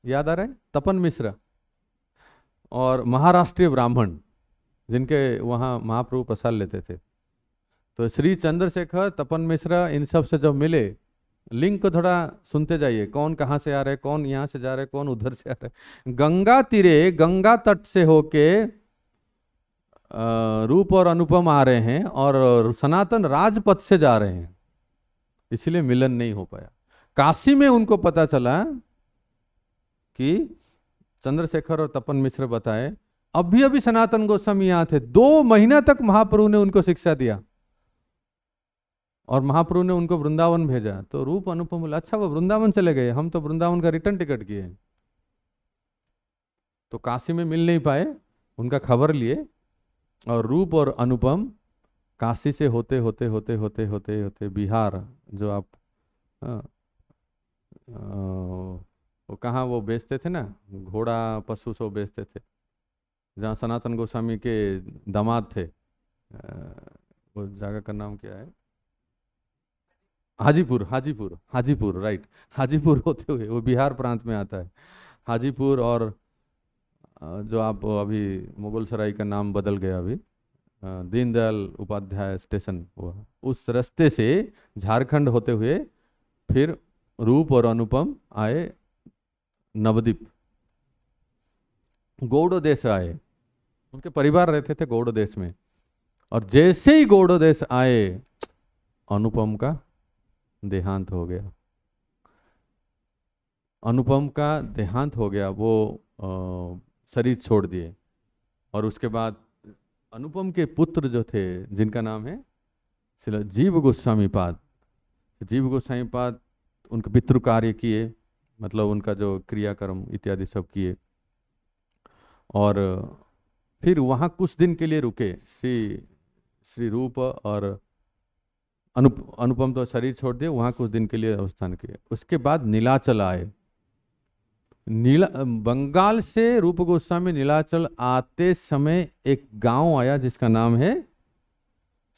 याद आ रहे हैं, तपन मिश्र, और महाराष्ट्रीय ब्राह्मण जिनके वहां महाप्रभु प्रसाद लेते थे। तो श्री चंद्रशेखर, तपन मिश्रा, इन सब से जब मिले, लिंक को थोड़ा सुनते जाइए, कौन कहाँ से आ रहे, कौन यहाँ से जा रहे, कौन उधर से आ रहे। गंगा तीरे, गंगा तट से होके रूप और अनुपम आ रहे हैं और सनातन राजपथ से जा रहे हैं, इसलिए मिलन नहीं हो पाया। काशी में उनको पता चला कि चंद्रशेखर और तपन मिश्र बताए, अभी अभी सनातन गोस्वामी यहाँ थे, 2 महीना तक महाप्रभु ने उनको शिक्षा दिया और महाप्रभु ने उनको वृंदावन भेजा। तो रूप अनुपम बोला, अच्छा वो वृंदावन चले गए, हम तो वृंदावन का रिटर्न टिकट किए। तो काशी में मिल नहीं पाए, उनका खबर लिए, और रूप और अनुपम काशी से होते होते होते होते होते होते बिहार, जो आप वो कहाँ वो बेचते थे ना, घोड़ा पशु सब बेचते थे, जहाँ सनातन गोस्वामी के दामाद थे, वो जगह का नाम क्या है, हाजीपुर, हाजीपुर, हाजीपुर, राइट, हाजीपुर होते हुए, वो बिहार प्रांत में आता है, हाजीपुर। और जो आप अभी मुगल सराय का नाम बदल गया, अभी दीनदयाल उपाध्याय स्टेशन हुआ, उस रास्ते से झारखंड होते हुए फिर रूप और अनुपम आए नवद्वीप, गौड़ देश आए, उनके परिवार रहते थे गौड़ देश में। और जैसे ही गौड़ देश आए, अनुपम का देहांत हो गया। अनुपम का देहांत हो गया, वो शरीर छोड़ दिए। और उसके बाद अनुपम के पुत्र जो थे, जिनका नाम है जीव गोस्वामी पाद, जीव गोस्वामी पाद उनके पितृ कार्य किए, मतलब उनका जो क्रियाकर्म इत्यादि सब किए, और फिर वहाँ कुछ दिन के लिए रुके। श्री रूप और अनुपम तो शरीर छोड़ दिए, वहाँ कुछ दिन के लिए अवस्थान किए। उसके बाद नीलाचल आए। बंगाल से रूप गोस्वामी नीलाचल आते समय एक गांव आया जिसका नाम है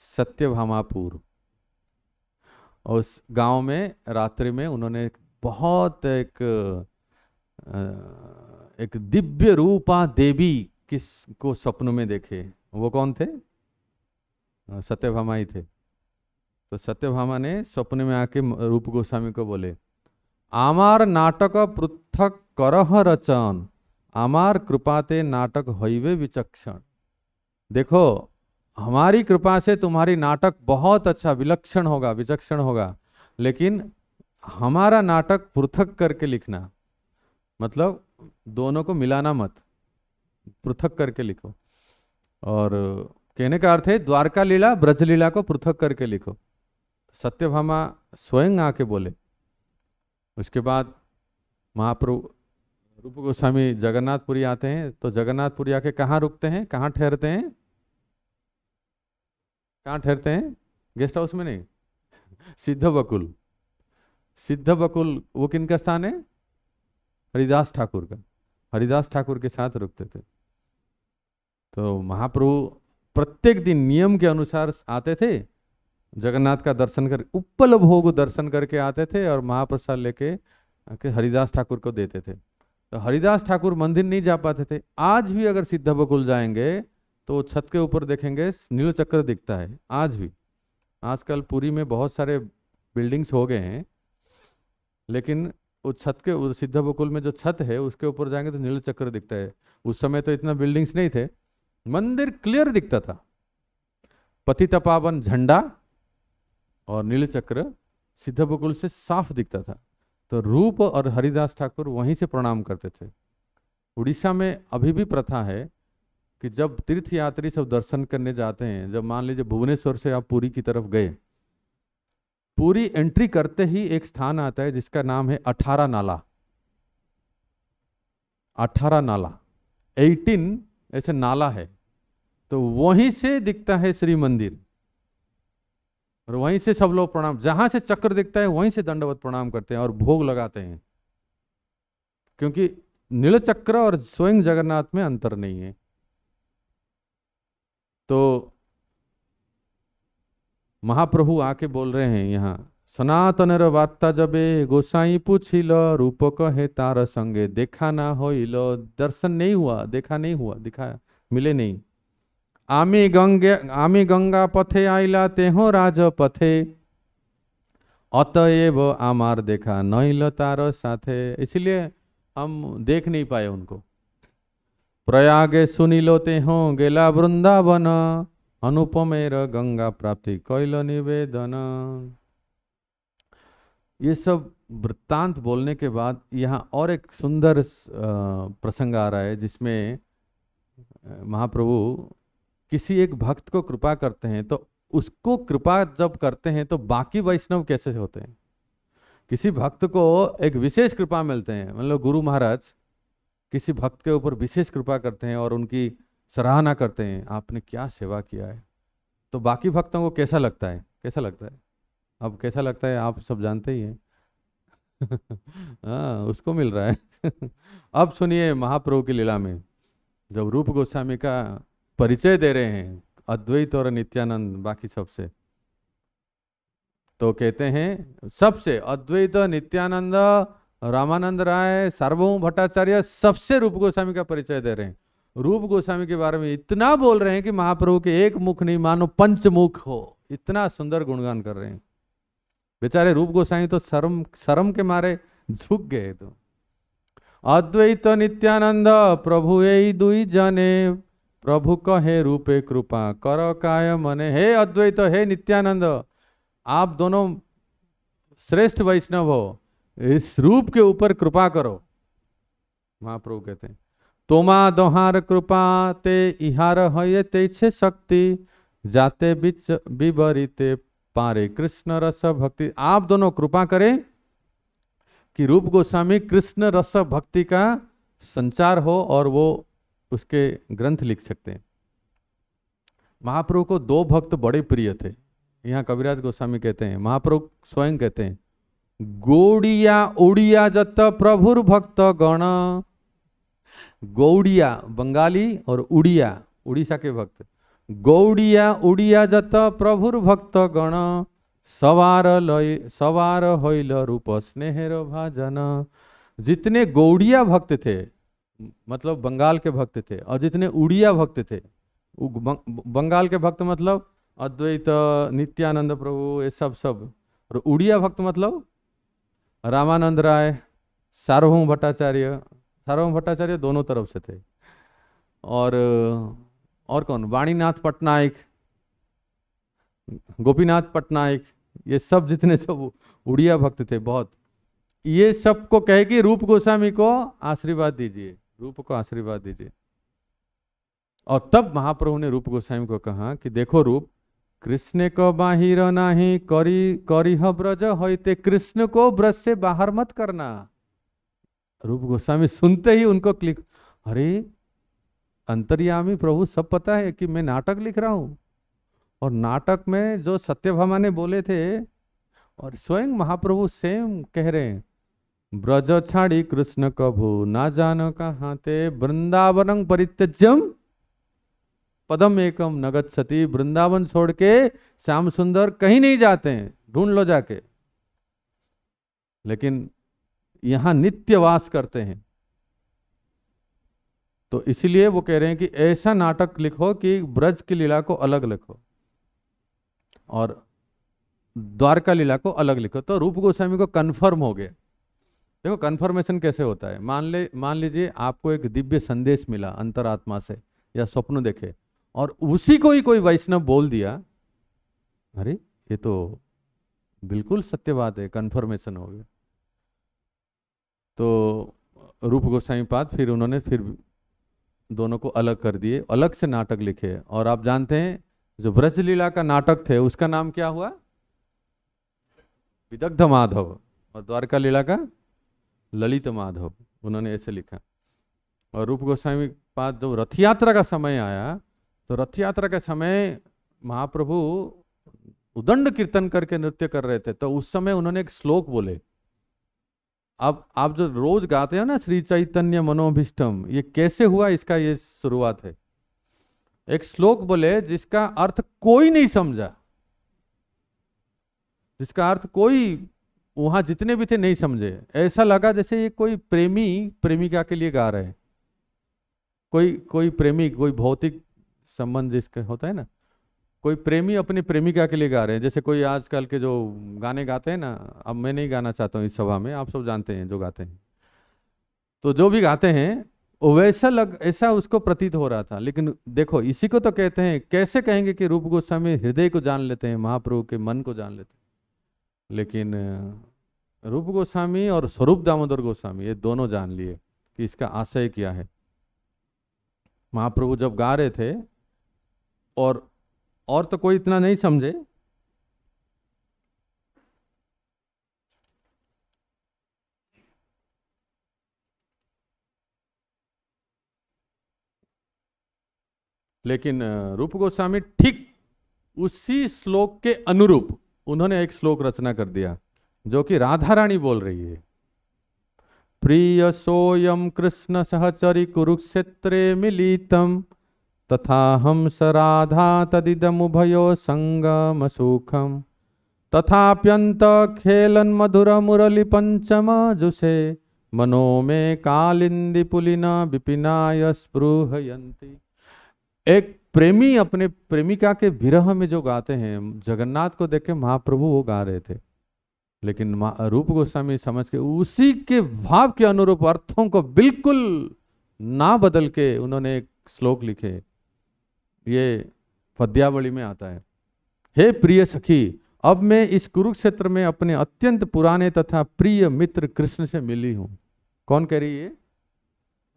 सत्यभामापुर। और उस गांव में रात्रि में उन्होंने बहुत एक दिव्य रूपा देवी किसको स्वप्न में देखे। वो कौन थे? सत्यभामा ही थे। तो सत्यभामा ने स्वप्न में आके रूप गोस्वामी को बोले, आमार नाटक पृथक करह रचन, आमार कृपाते नाटक हईवे विचक्षण। देखो, हमारी कृपा से तुम्हारी नाटक बहुत अच्छा विलक्षण होगा, विचक्षण होगा, लेकिन हमारा नाटक पृथक करके लिखना, मतलब दोनों को मिलाना मत, पृथक करके लिखो। और कहने का अर्थ है द्वारका लीला ब्रज लीला को पृथक करके लिखो। सत्यभामा स्वयं आके बोले। उसके बाद महाप्रभु रूप गोस्वामी जगन्नाथपुरी आते हैं, तो जगन्नाथपुरी आके कहाँ रुकते हैं, कहाँ ठहरते हैं, कहाँ ठहरते हैं? गेस्ट हाउस में नहीं, सिद्ध बकुल। सिद्ध बकुल वो किनका स्थान है? हरिदास ठाकुर का। हरिदास ठाकुर के साथ रुकते थे। तो महाप्रभु प्रत्येक दिन नियम के अनुसार आते थे, जगन्नाथ का दर्शन कर, उपल भोग दर्शन करके आते थे और महाप्रसाद लेके हरिदास ठाकुर को देते थे। तो हरिदास ठाकुर मंदिर नहीं जा पाते थे। आज भी अगर सिद्ध बकुल जाएंगे तो छत के ऊपर देखेंगे नील चक्र दिखता है आज भी। आजकल पुरी में बहुत सारे बिल्डिंग्स हो गए हैं, लेकिन उस छत के, उस सिद्ध बकुल में जो छत है उसके ऊपर जाएंगे तो नील चक्र दिखता है। उस समय तो इतना बिल्डिंग्स नहीं थे, मंदिर क्लियर दिखता था, पतितपावन झंडा और नील चक्र सिद्ध बकुल से साफ दिखता था। तो रूप और हरिदास ठाकुर वहीं से प्रणाम करते थे। उड़ीसा में अभी भी प्रथा है कि जब तीर्थ यात्री सब दर्शन करने जाते हैं, जब मान लीजिए भुवनेश्वर से आप पुरी की तरफ गए, पूरी एंट्री करते ही एक स्थान आता है जिसका नाम है 18 नाला। 18 नाला, 18 ऐसे नाला है, तो वहीं से दिखता है श्री मंदिर और वहीं से सब लोग प्रणाम, जहां से चक्र दिखता है वहीं से दंडवत प्रणाम करते हैं और भोग लगाते हैं, क्योंकि नील चक्र और स्वयं जगन्नाथ में अंतर नहीं है। तो महाप्रभु आके बोल रहे हैं यहाँ, सनातन वार्ता जबे गोसाई पूछिल, रूप कहे तार संगे देखा ना होइल। दर्शन नहीं हुआ, देखा नहीं हुआ, दिखा मिले नहीं। आमी गंगा पथे आइला तेहो राज पथे, अतएव आमार देखा नइल तार साथे। इसलिए हम देख नहीं पाए उनको। प्रयागे सुनिलो तेहो गेला वृंदावन, अनुपमेर गंगा प्राप्ति कैल निवेदन। ये सब वृत्तांत बोलने के बाद यहाँ और एक सुंदर प्रसंग आ रहा है, जिसमें महाप्रभु किसी एक भक्त को कृपा करते हैं, तो उसको कृपा जब करते हैं तो बाकी वैष्णव कैसे होते हैं। किसी भक्त को एक विशेष कृपा मिलते हैं, मतलब गुरु महाराज किसी भक्त के ऊपर विशेष कृपा करते हैं और उनकी सराहना करते हैं, आपने क्या सेवा किया है, तो बाकी भक्तों को कैसा लगता है, कैसा लगता है? अब कैसा लगता है आप सब जानते ही हैं। हाँ, उसको मिल रहा है। अब सुनिए महाप्रभु की लीला में जब रूप गोस्वामी का परिचय दे रहे हैं अद्वैत और नित्यानंद बाकी सबसे, तो कहते हैं सबसे अद्वैत, नित्यानंद, रामानंद राय, सार्वभौम भट्टाचार्य, सबसे रूप गोस्वामी का परिचय दे रहे हैं। रूप गोस्वामी के बारे में इतना बोल रहे हैं कि महाप्रभु के एक मुख नहीं मानो पंचमुख हो, इतना सुंदर गुणगान कर रहे हैं। बेचारे रूप गोस्वामी तो शर्म के मारे झुक गए। तो अद्वैत नित्यानंद प्रभु यही दुई जने, प्रभु कहे रूपे कृपा कर काय मने। हे अद्वैत, हे नित्यानंद, आप दोनों श्रेष्ठ वैष्णव हो, इस रूप के ऊपर कृपा करो। महाप्रभु कहते हैं तोमा दोहार कृपा ते इहार है तेछे शक्ति, जाते बीच विवरिते पारे कृष्ण रस भक्ति। आप दोनों कृपा करें कि रूप गोस्वामी कृष्ण रस भक्ति का संचार हो और वो उसके ग्रंथ लिख सकते हैं। महाप्रभु को दो भक्त बड़े प्रिय थे। यहाँ कविराज गोस्वामी कहते हैं, महाप्रभु स्वयं कहते हैं, गौड़िया उड़िया जत प्रभुर भक्त गण। गौड़िया बंगाली और उड़िया उड़ीसा के भक्त। गौड़िया उड़िया जत प्रभुर भक्त गण, सवार होइल रूप स्नेहर भाजन। जितने गौड़िया भक्त थे, मतलब बंगाल के भक्त थे, और जितने उड़िया भक्त थे, बंगाल के भक्त मतलब अद्वैत नित्यानंद प्रभु ये सब, और उड़िया भक्त मतलब रामानंद राय, सार्वभौम भट्टाचार्य, सार्वभौम भट्टाचार्य दोनों तरफ से थे, और कौन, वाणीनाथ पटनायक, गोपीनाथ पटनायक, ये सब जितने सब उड़िया भक्त थे बहुत, ये सबको कहे कि रूप गोस्वामी को आशीर्वाद दीजिए, रूप को आशीर्वाद दीजिए। और तब महाप्रभु ने रूप गोस्वामी को कहा कि देखो रूप, कृष्ण को बाहिर नहीं करी करिह ब्रज होते, कृष्ण को ब्रज से बाहर मत करना। रूप गोस्वामी सुनते ही उनको क्लिक, अरे अंतर्यामी प्रभु सब पता है कि मैं नाटक लिख रहा हूं, और नाटक में जो सत्यभामा ने बोले थे और स्वयं महाप्रभु सेम कह रहे हैं, ब्रज छाड़ी कृष्ण कभू ना जानो कहाँ ते, वृंदावनं परित्यज्यम पदम एकम नगत सती, वृंदावन छोड़ के श्याम सुंदर कहीं नहीं जाते हैं, ढूंढ लो जाके, लेकिन यहां नित्य वास करते हैं। तो इसलिए वो कह रहे हैं कि ऐसा नाटक लिखो कि ब्रज की लीला को अलग लिखो और द्वारका लीला को अलग लिखो। तो रूप गोस्वामी को कन्फर्म हो गया। देखो कन्फर्मेशन कैसे होता है, मान लीजिए आपको एक दिव्य संदेश मिला अंतरात्मा से या स्वप्न देखे, और उसी को ही कोई वैष्णव बोल दिया, अरे ये तो बिल्कुल सत्य बात है, कन्फर्मेशन हो गया। तो रूप गोस्वामी पाद फिर उन्होंने फिर दोनों को अलग कर दिए, अलग से नाटक लिखे। और आप जानते हैं जो ब्रजलीला का नाटक थे उसका नाम क्या हुआ, विदग्ध माधव, और द्वारका लीला का ललित माधव, उन्होंने ऐसे लिखा। और रूप गोस्वामी पाद जब रथ यात्रा का समय आया, तो रथ यात्रा के समय महाप्रभु उदंड कीर्तन करके नृत्य कर रहे थे, तो उस समय उन्होंने एक श्लोक बोले। अब आप जो रोज गाते हैं ना, श्री चैतन्य मनोभीष्टम, ये कैसे हुआ, इसका ये शुरुआत है। एक श्लोक बोले जिसका अर्थ कोई नहीं समझा, जिसका अर्थ कोई वहां जितने भी थे नहीं समझे। ऐसा लगा जैसे ये कोई प्रेमी प्रेमिका के लिए गा रहे हैं, कोई प्रेमी, कोई भौतिक संबंध जिसका होता है ना, कोई प्रेमी अपनी प्रेमिका के लिए गा रहे हैं। जैसे कोई आजकल के जो गाने गाते हैं ना, अब मैं नहीं गाना चाहता हूँ इस सभा में, आप सब जानते हैं जो गाते हैं, तो जो भी गाते हैं वैसा ऐसा उसको प्रतीत हो रहा था। लेकिन देखो इसी को तो कहते हैं, कैसे कहेंगे कि रूप गोस्वामी हृदय को जान लेते हैं, महाप्रभु के मन को जान लेते हैं। लेकिन रूप गोस्वामी और स्वरूप दामोदर गोस्वामी ये दोनों जान लिए कि इसका आशय क्या है। महाप्रभु जब गा रहे थे और तो कोई इतना नहीं समझे, लेकिन रूप गोस्वामी ठीक उसी श्लोक के अनुरूप उन्होंने एक श्लोक रचना कर दिया जो कि राधा रानी बोल रही है। प्रिय सोयम कृष्ण सहचरी कुरुक्षेत्रे मिलितम तथा हंस राधा तदिदमुभयो संगम सुखम तथाप्यंत खेलन मधुर मुरली पंचम जुषे मनो में कालिंदी पुलिना विपिनाय स्पृहयन्ति। एक प्रेमी अपने प्रेमिका के विरह में जो गाते हैं, जगन्नाथ को देख के महाप्रभु वो गा रहे थे, लेकिन रूप गोस्वामी समझ के उसी के भाव के अनुरूप अर्थों को बिल्कुल ना बदल के उन्होंने एक श्लोक लिखे। ये पद्यावली में आता है, हे प्रिय सखी, अब मैं इस कुरुक्षेत्र में अपने अत्यंत पुराने तथा प्रिय मित्र कृष्ण से मिली हूं। कौन कह रही है?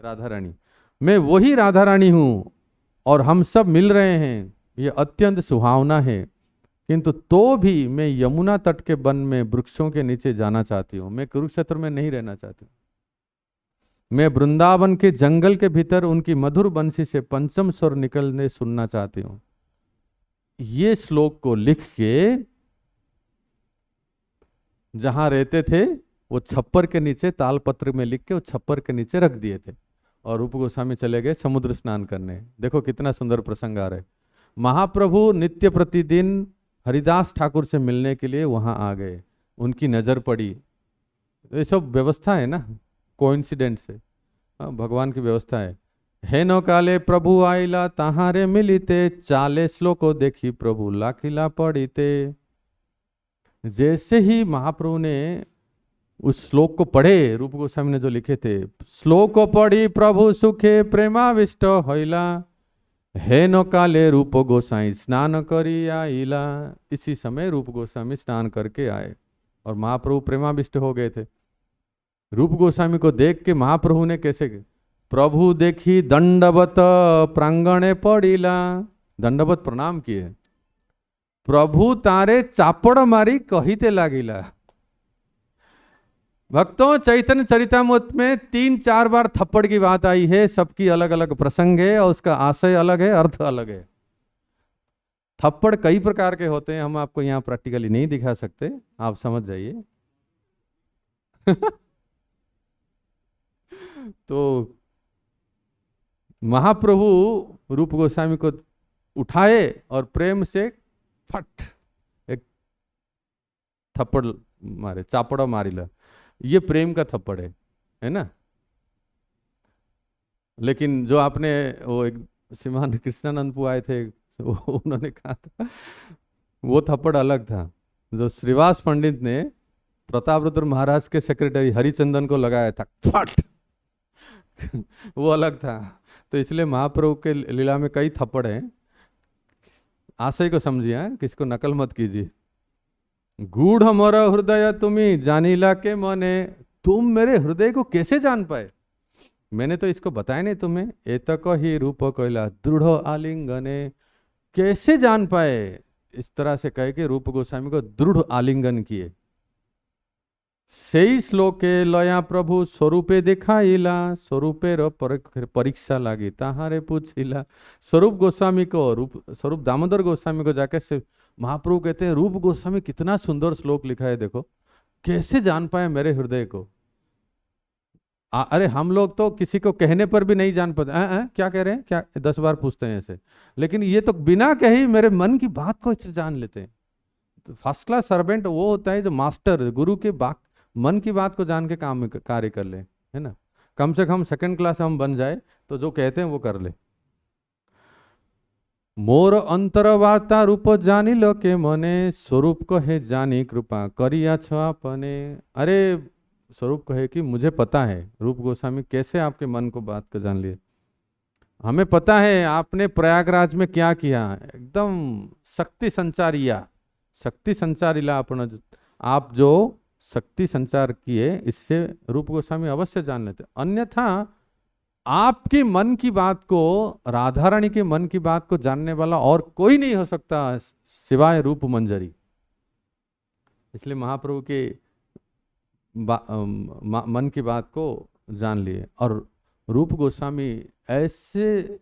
राधा रानी। मैं वही राधा रानी हूं और हम सब मिल रहे हैं, ये अत्यंत सुहावना है। किंतु तो भी मैं यमुना तट के वन में वृक्षों के नीचे जाना चाहती हूँ, मैं कुरुक्षेत्र में नहीं रहना चाहती हूँ। मैं वृंदावन के जंगल के भीतर उनकी मधुर बंसी से पंचम स्वर निकलने सुनना चाहती हूँ। ये श्लोक को लिख के जहां रहते थे वो छप्पर के नीचे तालपत्र में लिख के वो छप्पर के नीचे रख दिए थे, और रूप गोस्वामी चले गए समुद्र स्नान करने। देखो कितना सुंदर प्रसंग आ रहा है। महाप्रभु नित्य प्रतिदिन हरिदास ठाकुर से मिलने के लिए वहां आ गए, उनकी नजर पड़ी। ये सब व्यवस्था है ना, कोइंसिडेंट से, भगवान की व्यवस्था है। हेनो काले प्रभु आइला तहारे मिलिते, चाले श्लोको देखी प्रभु लाखिला पढ़िते। जैसे ही महाप्रभु ने उस श्लोक को पढ़े, रूप गोस्वामी ने जो लिखे थे, श्लोक को पढ़ी प्रभु सुखे प्रेमाविष्ट होइला, हे न काले रूप गोसाई स्नान करी आइला। इसी समय रूप गोस्वामी स्नान करके आए और महाप्रभु प्रेमाविष्ट हो गए थे। रूप गोस्वामी को देख के महाप्रभु ने कैसे, प्रभु देखी दंडवत प्रांगणे पड़िला, दंडवत प्रणाम किए, प्रभु तारे चापड़ मारी कहिते लागिला। भक्तों, चैतन्य चरितामृत में 3-4 बार थप्पड़ की बात आई है, सबकी अलग अलग प्रसंग है और उसका आशय अलग है, अर्थ अलग है। थप्पड़ कई प्रकार के होते हैं, हम आपको यहाँ प्रैक्टिकली नहीं दिखा सकते, आप समझ जाइए। तो महाप्रभु रूप गोस्वामी को उठाए और प्रेम से फट एक थप्पड़ मारे, चापड़ा मारिला। ये प्रेम का थप्पड़ है ना। लेकिन जो आपने वो एक श्रीमान कृष्णानंदपु आए थे, उन्होंने कहा था वो थप्पड़ अलग था, जो श्रीवास पंडित ने प्रतापरुद्र महाराज के सेक्रेटरी हरिचंदन को लगाया था, फट वो अलग था। तो इसलिए महाप्रभु के लीला में कई थप्पड़ हैं, आशय को समझिए, किसको नकल मत कीजिए। गूढ़ मोर हृदय तुम्हें जानीला के मने, तुम मेरे हृदय को कैसे जान पाए, मैंने तो इसको बताया नहीं तुम्हें। एतक ही रूप कोयला दृढ़ आलिंगने, कैसे जान पाए, इस तरह से कह के रूप गोस्वामी को दृढ़ आलिंगन किए। सही श्लोके लया प्रभु स्वरूपे दिखाइला, स्वरूपे परीक्षा लागी ताहारे पूछिला। स्वरूप गोस्वामी को, रूप स्वरूप दामोदर गोस्वामी को जाके से महाप्रभु कहते हैं, रूप गोस्वामी कितना सुंदर श्लोक लिखा है, देखो कैसे जान पाए मेरे हृदय को। अरे हम लोग तो किसी को कहने पर भी नहीं जान पाते, क्या कह रहे हैं, क्या 10 बार पूछते हैं ऐसे, लेकिन ये तो बिना कहे मेरे मन की बात को जान लेते हैं। तो फर्स्ट क्लास सर्वेंट वो होता है जो मास्टर, गुरु के मन की बात को जान के काम कार्य कर ले, है ना। कम से कम सेकंड क्लास हम बन जाए तो जो कहते हैं वो कर ले। मोर अंतर वार्ता रूप जानी लो के मने, स्वरूप कहे जानी कृपा करिया छ आपने। अरे स्वरूप कहे कि मुझे पता है, रूप गोस्वामी कैसे आपके मन को बात को जान लिए, हमें पता है आपने प्रयागराज में क्या किया, एकदम शक्ति संचारिया, शक्ति संचारिला अपन, आप जो शक्ति संचार किए, इससे रूप गोस्वामी अवश्य जान लेते। अन्यथा आपके मन की बात को, राधा रानी के मन की बात को जानने वाला और कोई नहीं हो सकता सिवाय रूप मंजरी। इसलिए महाप्रभु के मन की बात को जान लिए। और रूप गोस्वामी ऐसे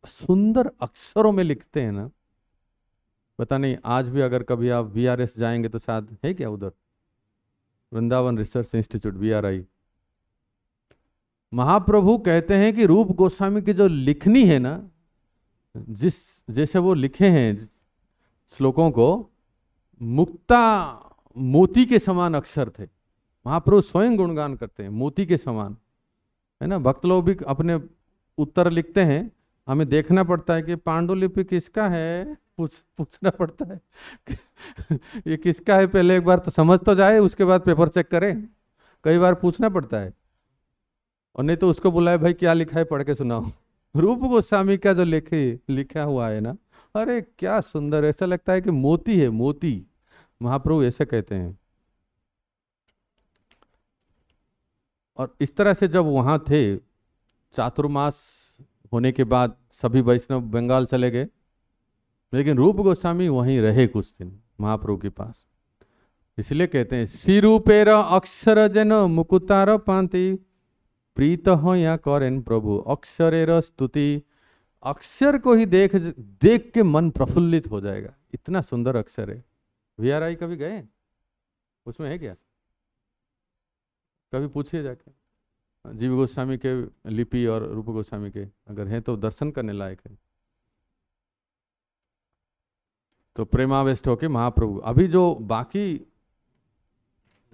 सुंदर अक्षरों में लिखते हैं ना, पता नहीं आज भी अगर कभी आप VRS जाएंगे तो शायद है क्या उधर, वृंदावन रिसर्च इंस्टीट्यूट VRI, महाप्रभु कहते हैं कि रूप गोस्वामी की जो लिखनी है ना, जिस जैसे वो लिखे हैं श्लोकों को, मुक्ता मोती के समान अक्षर थे। महाप्रभु स्वयं गुणगान करते हैं, मोती के समान, है ना। भक्त लोग भी अपने उत्तर लिखते हैं, हमें देखना पड़ता है कि पांडुलिपि किसका है, पूछना पड़ता है ये किसका है, पहले एक बार तो समझ तो जाए, उसके बाद पेपर चेक करें, कई बार पूछना पड़ता है। और नहीं तो उसको बुलाए, भाई क्या लिखा है पढ़ के सुनाओ। रूप गोस्वामी का जो लिखा हुआ है ना, अरे क्या सुंदर, ऐसा लगता है कि मोती है, मोती। महाप्रभु ऐसे कहते हैं। और इस तरह से जब वहां थे, चातुर्मास होने के बाद सभी वैष्णव बंगाल चले गए, लेकिन रूप गोस्वामी वहीं रहे कुछ दिन महाप्रभु के पास। इसलिए कहते हैं, सिरूपेर अक्षर जन मुकुतार पांति, प्रीत हो या करें प्रभु अक्षरेर स्तुति। अक्षर को ही देख के मन प्रफुल्लित हो जाएगा, इतना सुंदर अक्षर है। VRI कभी गए, उसमें है क्या, कभी पूछिए जाके। जीव गोस्वामी के लिपि और रूप गोस्वामी के अगर हैं तो दर्शन करने लायक है। तो प्रेमावेष्ट होके महाप्रभु, अभी जो बाकी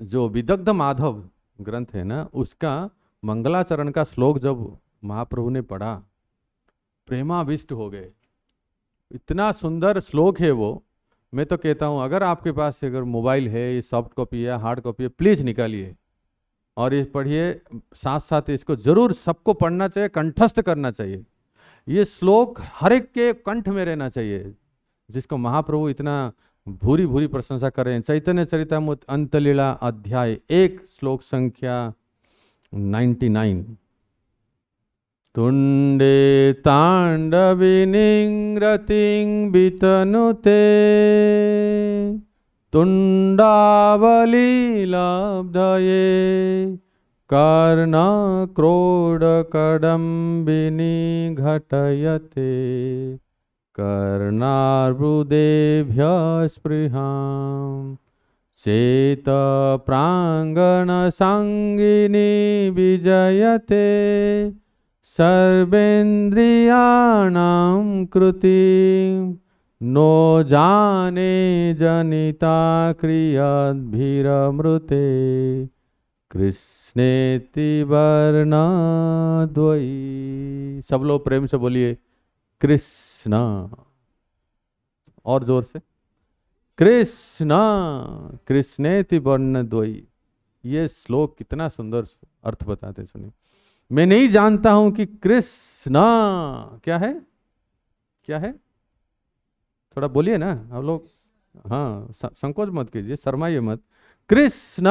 जो विदग्ध माधव ग्रंथ है ना, उसका मंगलाचरण का श्लोक जब महाप्रभु ने पढ़ा, प्रेमाविष्ट हो गए। इतना सुंदर श्लोक है वो, मैं तो कहता हूँ अगर आपके पास अगर मोबाइल है, ये सॉफ्ट कॉपी है, हार्ड कॉपी है, प्लीज निकालिए और ये पढ़िए। साथ साथ इसको जरूर सबको पढ़ना चाहिए, कंठस्थ करना चाहिए। ये श्लोक हर एक के कंठ में रहना चाहिए, जिसको महाप्रभु इतना भूरी भूरी प्रशंसा कर रहे हैं। चैतन्य चरितामृत अंतलीला अध्याय 1 श्लोक संख्या 99। तुंडे तांडविनीं रतिं वितनुते तुंडावलीलब्धये कर्णक्रोडकदम्बिनी घटयते कर्णार्बुदेभ्य स्पृहां चेतप्राङ्गणसाङ्गिनी विजयते सर्वेन्द्रियाणां कृतिं नो जाने जनिता क्रियद्भिरमृते कृष्णेति वर्णद्वयी। सब लोग प्रेम से बोलिए कृष्ण, और जोर से कृष्ण। कृष्णेति वर्णद्वयी। ये श्लोक कितना सुंदर अर्थ बताते, सुनिए। मैं नहीं जानता हूं कि कृष्ण क्या है, क्या है, थोड़ा बोलिए ना आप लोग। हाँ, संकोच मत कीजिए, शर्माइए मत। कृष्ण,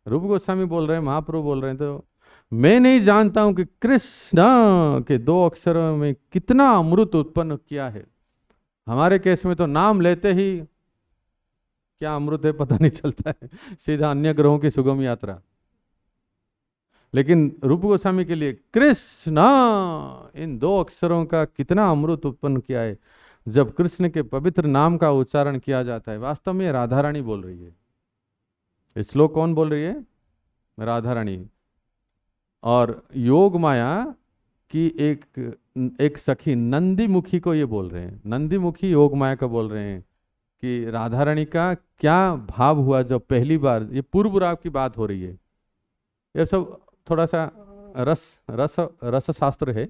रूप गोस्वामी बोल रहे हैं, महाप्रभु बोल रहे हैं, तो मैं नहीं जानता हूं कि कृष्ण के 2 अक्षरों में कितना अमृत उत्पन्न किया है। हमारे केस में तो नाम लेते ही क्या अमृत है पता नहीं चलता है, सीधा अन्य ग्रहों की सुगम यात्रा। लेकिन रूप गोस्वामी के लिए कृष्ण, इन 2 अक्षरों का कितना अमृत उत्पन्न किया है। जब कृष्ण के पवित्र नाम का उच्चारण किया जाता है, वास्तव में राधा रानी बोल रही है। ये श्लोक कौन बोल रही है? राधा रानी। और योग माया की एक सखी नंदीमुखी को ये बोल रहे हैं, नंदीमुखी योग माया का बोल रहे हैं कि राधा रानी का क्या भाव हुआ जब पहली बार, ये पूर्व राग की बात हो रही है। ये सब थोड़ा सा रस शास्त्र है,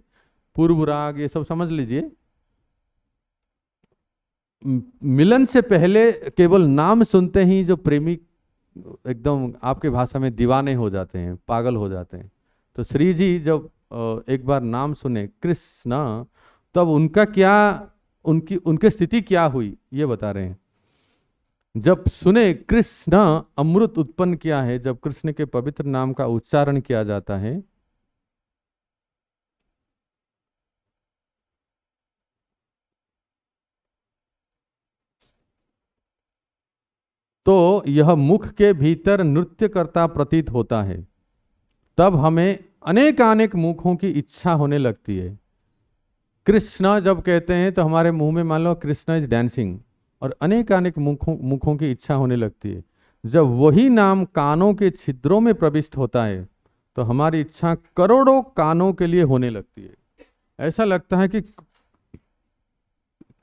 पूर्व राग ये सब समझ लीजिए। मिलन से पहले केवल नाम सुनते ही जो प्रेमी एकदम आपके भाषा में दीवाने हो जाते हैं, पागल हो जाते हैं। तो श्री जी जब एक बार नाम सुने कृष्ण, तब उनका क्या, उनकी स्थिति क्या हुई ये बता रहे हैं। जब सुने कृष्ण अमृत उत्पन्न किया है, जब कृष्ण के पवित्र नाम का उच्चारण किया जाता है, तो यह मुख के भीतर नृत्य करता प्रतीत होता है। तब हमें अनेकानेक मुखों की इच्छा होने लगती है। कृष्ण जब कहते हैं तो हमारे मुंह में मान लो कृष्ण इज डांसिंग, और अनेकानेक मुखों की इच्छा होने लगती है। जब वही नाम कानों के छिद्रों में प्रविष्ट होता है तो हमारी इच्छा करोड़ों कानों के लिए होने लगती है। ऐसा लगता है कि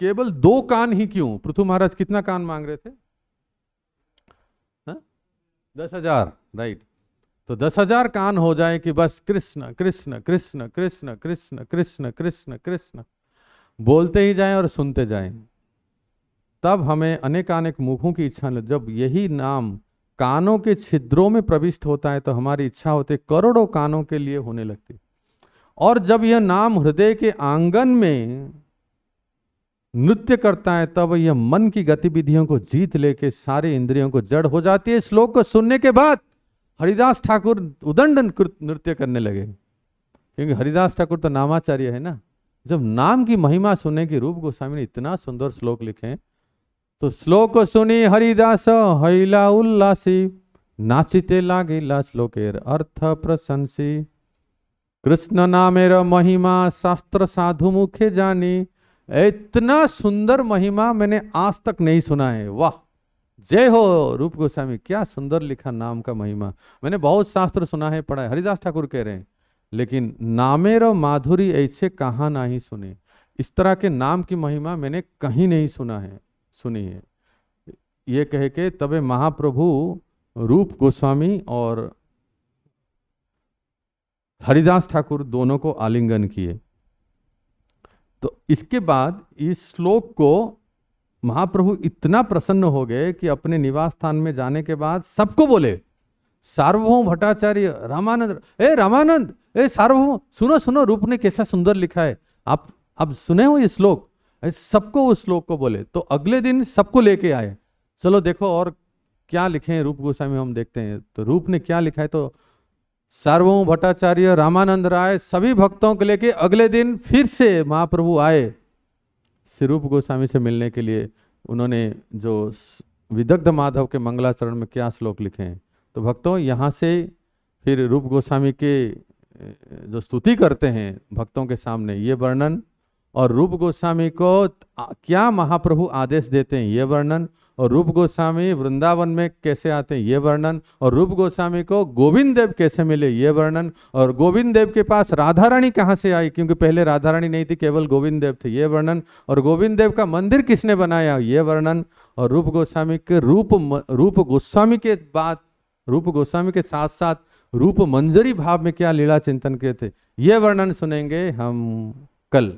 केवल 2 कान ही क्यों। पृथु महाराज कितना कान मांग रहे थे? 10,000, राइट। तो 10,000 कान हो जाए कि बस कृष्ण कृष्ण कृष्ण कृष्ण कृष्ण कृष्ण कृष्ण कृष्ण बोलते ही जाएं और सुनते जाएं। तब हमें अनेकानेक मुखों की इच्छा। जब यही नाम कानों के छिद्रों में प्रविष्ट होता है तो हमारी इच्छा होती है करोड़ों कानों के लिए होने लगती। और जब यह नाम हृदय के आंगन में नृत्य करता है तब यह मन की गतिविधियों को जीत लेके सारी इंद्रियों को जड़ हो जाती है। श्लोक को सुनने के बाद हरिदास ठाकुर उदंड नृत्य करने लगे, क्योंकि हरिदास ठाकुर तो नामाचार्य है ना। जब नाम की महिमा सुनने की रूप गोस्वामी ने इतना सुंदर श्लोक लिखे। तो श्लोक सुनी हरिदास हैला उल्लासी नाचिते लागिला श्लोकेर अर्थ प्रशंसी कृष्ण नामेर महिमा शास्त्र साधु मुखे जानी। इतना सुंदर महिमा मैंने आज तक नहीं सुना है। वाह, जय हो रूप गोस्वामी, क्या सुंदर लिखा नाम का महिमा। मैंने बहुत शास्त्र सुना है, पढ़ा है, हरिदास ठाकुर कह रहे हैं, लेकिन नामेर माधुरी ऐसे कहाँ नहीं सुने। इस तरह के नाम की महिमा मैंने कहीं नहीं सुना है, सुनी है। ये कह के तबे महाप्रभु रूप गोस्वामी और हरिदास ठाकुर दोनों को आलिंगन किए। तो इसके बाद इस श्लोक को महाप्रभु इतना प्रसन्न हो गए कि अपने निवास स्थान में जाने के बाद सबको बोले, सार्वभौम भट्टाचार्य, रामानंद, रामानंद, सार्वभौम, सुनो सुनो, रूप ने कैसा सुंदर लिखा है, आप अब सुने हो ये श्लोक। सबको उस श्लोक को बोले। तो अगले दिन सबको लेके आए, चलो देखो और क्या लिखे हैं रूप गोस्वामी, हम देखते हैं। तो रूप ने क्या लिखा है, तो सार्वभौम भट्टाचार्य, रामानंद राय, सभी भक्तों को लेके अगले दिन फिर से महाप्रभु आए श्री रूप गोस्वामी से मिलने के लिए। उन्होंने जो विदग्ध माधव के मंगलाचरण में क्या श्लोक लिखे हैं, तो भक्तों यहाँ से फिर रूप गोस्वामी के जो स्तुति करते हैं भक्तों के सामने, ये वर्णन, और रूप गोस्वामी को क्या महाप्रभु आदेश देते हैं ये वर्णन, और रूप गोस्वामी वृंदावन में कैसे आते हैं ये वर्णन, और रूप गोस्वामी को गोविंद देव कैसे मिले ये वर्णन, और गोविंद देव के पास राधा रानी कहाँ से आई, क्योंकि पहले राधा रानी नहीं थी, केवल गोविंद देव थे, ये वर्णन, और गोविंद देव का मंदिर किसने बनाया ये वर्णन, और रूप गोस्वामी के रूप गोस्वामी के बाद, रूप गोस्वामी के साथ साथ रूप मंजरी भाव में क्या लीला चिंतन किए थे, ये वर्णन सुनेंगे हम कल।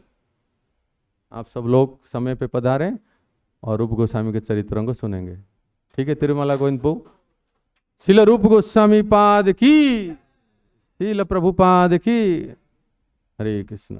आप सब लोग समय पे पधारें और रूप गोस्वामी के चरित्रों को सुनेंगे। ठीक है, तिरुमला गोविंदपुर। श्रील रूप गोस्वामी पाद की, श्रील प्रभुपाद की। हरे कृष्ण।